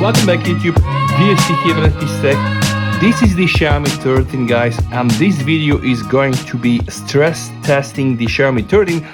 Welcome back YouTube, DSC here at this tech. This is the Xiaomi 13 guys, and this video is going to be stress testing the Xiaomi 13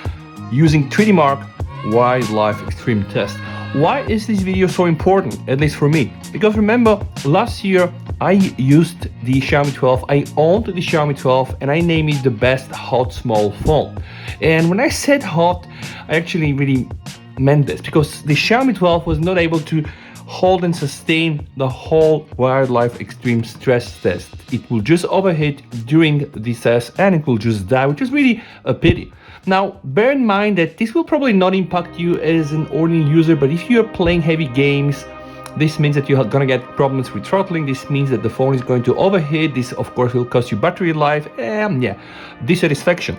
using 3D Mark Wildlife Extreme Test. Why is this video so important, at least for me? Because remember, last year I used the Xiaomi 12, I owned the Xiaomi 12 and I named it the best hot small phone. And when I said hot, I actually really meant this, because the Xiaomi 12 was not able to hold and sustain the whole Wildlife Extreme Stress Test. It will just overheat during the test and it will just die, which is really a pity. Now, bear in mind that this will probably not impact you as an ordinary user, but if you're playing heavy games, this means that you're gonna get problems with throttling. This means that the phone is going to overheat. This, of course, will cost you battery life and dissatisfaction.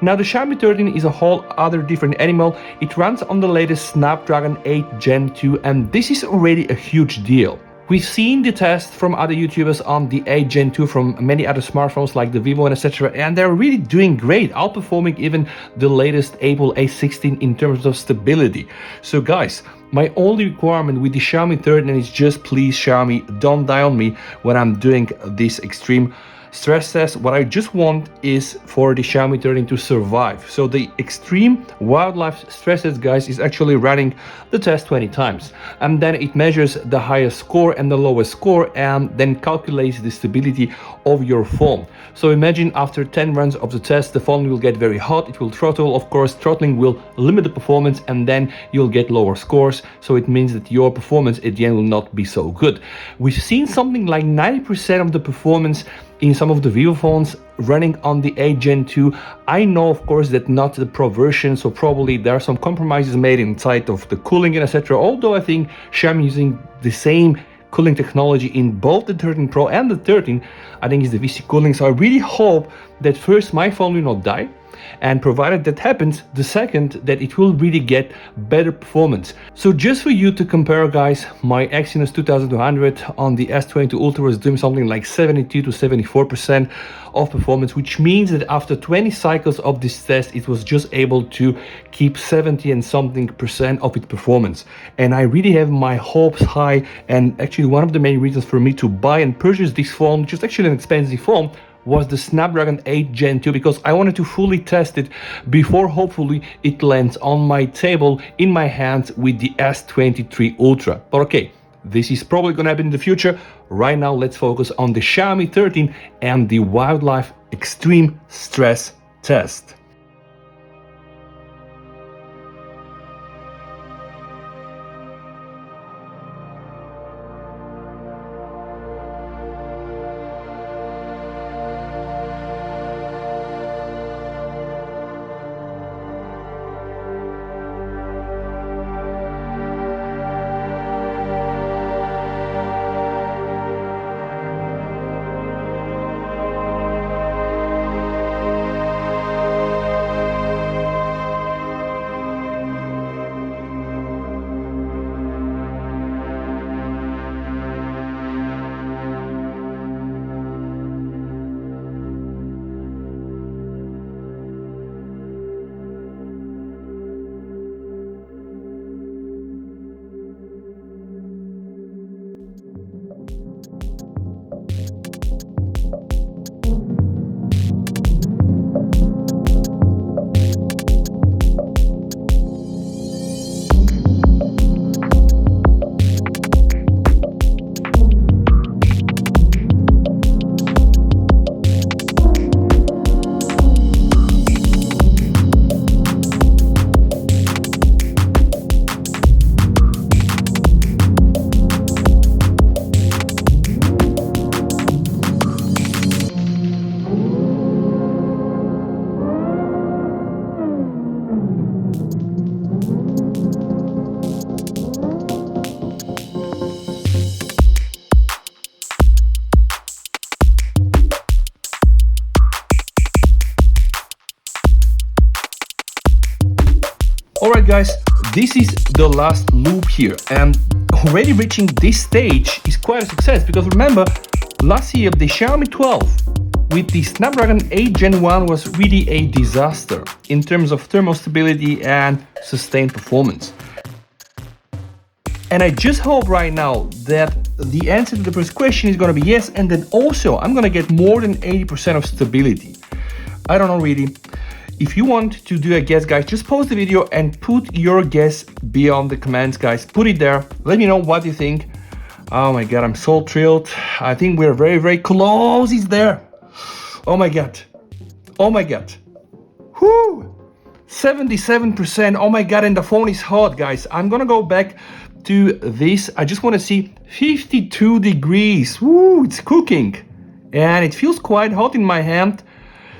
Now, the Xiaomi 13 is a whole other different animal. It runs on the latest Snapdragon 8 Gen 2, and this is already a huge deal. We've seen the test from other YouTubers on the 8 Gen 2 from many other smartphones like the Vivo and etc. And they're really doing great, outperforming even the latest Apple A16 in terms of stability. So guys, my only requirement with the Xiaomi 13 is just please Xiaomi, don't die on me when I'm doing this extreme stress test. What I just want is for the Xiaomi 13 to survive. So the extreme wildlife stress test, guys, is actually running the test 20 times, and then it measures the highest score and the lowest score and then calculates the stability of your phone. So imagine after 10 runs of the test, the phone will get very hot, it will throttle. Of course, throttling will limit the performance and then you'll get lower scores. So it means that your performance at the end will not be so good. We've seen something like 90% of the performance in some of the Vivo phones running on the 8 Gen 2. I know, of course, that not the Pro version, so probably there are some compromises made inside of the cooling and etc. Although I think Xiaomi using the same cooling technology in both the 13 Pro and the 13, I think is the VC cooling. So I really hope that first my phone will not die, and provided that happens, the second, that it will really get better performance. So just for you to compare, guys, my Exynos 2200 on the S22 Ultra was doing something like 72 to 74% of performance, which means that after 20 cycles of this test, it was just able to keep 70 and something percent of its performance. And I really have my hopes high, and actually one of the main reasons for me to buy and purchase this phone, which is actually an expensive phone, was the Snapdragon 8 Gen 2, because I wanted to fully test it before hopefully it lands on my table in my hands with the S23 Ultra. But okay, this is probably gonna happen in the future. Right now, let's focus on the Xiaomi 13 and the Wildlife Extreme Stress Test. guys, this is the last loop here, and already reaching this stage is quite a success, because remember, last year the Xiaomi 12 with the Snapdragon 8 Gen 1 was really a disaster in terms of thermal stability and sustained performance. And I just hope right now that the answer to the first question is going to be yes, and then also I'm going to get more than 80% of stability. I don't know really. If you want to do a guess, guys, just pause the video and put your guess beyond the comments, guys. Put it there. Let me know what you think. Oh my god, I'm so thrilled. I think we're very, very close. It's there. Oh my god. Oh my god. Whoo! 77%. Oh my god, and the phone is hot, guys. I'm gonna go back to this. I just want to see 52 degrees. Woo, it's cooking. And it feels quite hot in my hand.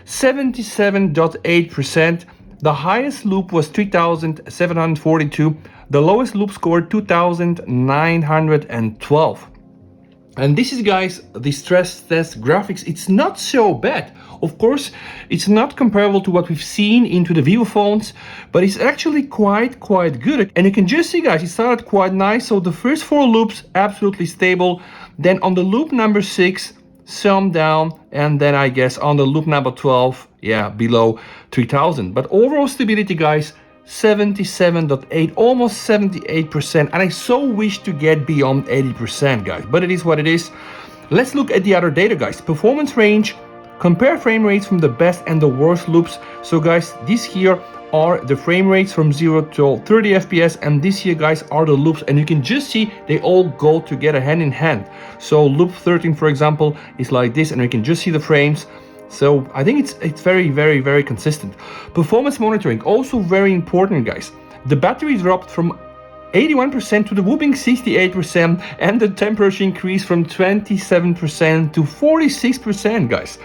77.8%. The highest loop was 3,742. The lowest loop scored 2,912. And this is, guys, the stress test graphics. It's not so bad. Of course, it's not comparable to what we've seen into the Vivo phones, but it's actually quite good. And you can just see, guys, it started quite nice. So the first 4 loops, absolutely stable. Then on the loop number 6, some down, and then I guess on the loop number 12, yeah, below 3000. But overall stability, guys, 77.8, almost 78%, and I so wish to get beyond 80%, guys, but it is what it is. Let's look at the other data, guys. Performance range, compare frame rates from the best and the worst loops. So guys, these here are the frame rates from 0 to 30 FPS, and this here, guys, are the loops, and you can just see they all go together hand in hand. So loop 13, for example, is like this, and you can just see the frames. So I think it's very consistent. Performance monitoring, also very important, guys. The battery dropped from 81% to the whooping 68%, and the temperature increased from 27% to 46%, guys.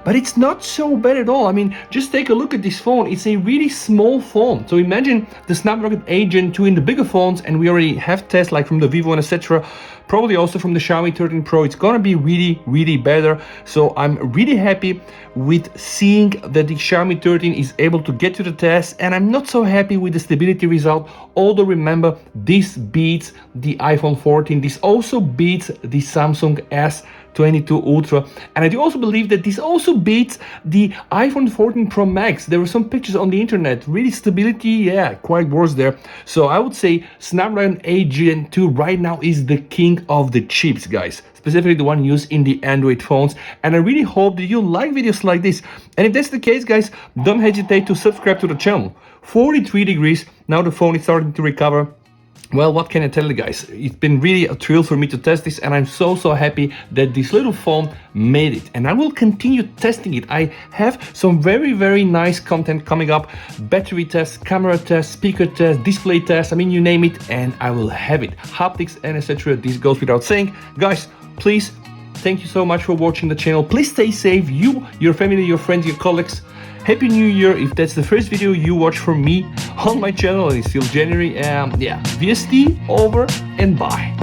But it's not so bad at all. I mean, just take a look at this phone. It's a really small phone. So imagine the Snapdragon 8 Gen 2 in the bigger phones, and we already have tests like from the Vivo and etc. Probably also from the Xiaomi 13 Pro. It's gonna be really better. So I'm really happy with seeing that the Xiaomi 13 is able to get to the test, and I'm not so happy with the stability result. Although remember, this beats the iPhone 14. This also beats the Samsung S22 Ultra, and I do also believe that this also beats the iPhone 14 Pro Max. There were some pictures on the internet. Really stability, yeah, quite worse there. So I would say Snapdragon 8 Gen 2 right now is the king of the chips, guys, specifically the one used in the Android phones. And I really hope that you like videos like this, and if that's the case, guys, don't hesitate to subscribe to the channel. 43 degrees, now the phone is starting to recover. Well, what can I tell you, guys? It's been really a thrill for me to test this, and I'm so happy that this little phone made it, and I will continue testing it. I have some very nice content coming up: battery tests, camera tests, speaker tests, display tests, I mean, you name it, and I will have it. Haptics and etc. This goes without saying. Guys, please, thank you so much for watching the channel. Please stay safe, you, your family, your friends, your colleagues. Happy New Year if that's the first video you watch from me on my channel and it's still January. Yeah, VST over and bye.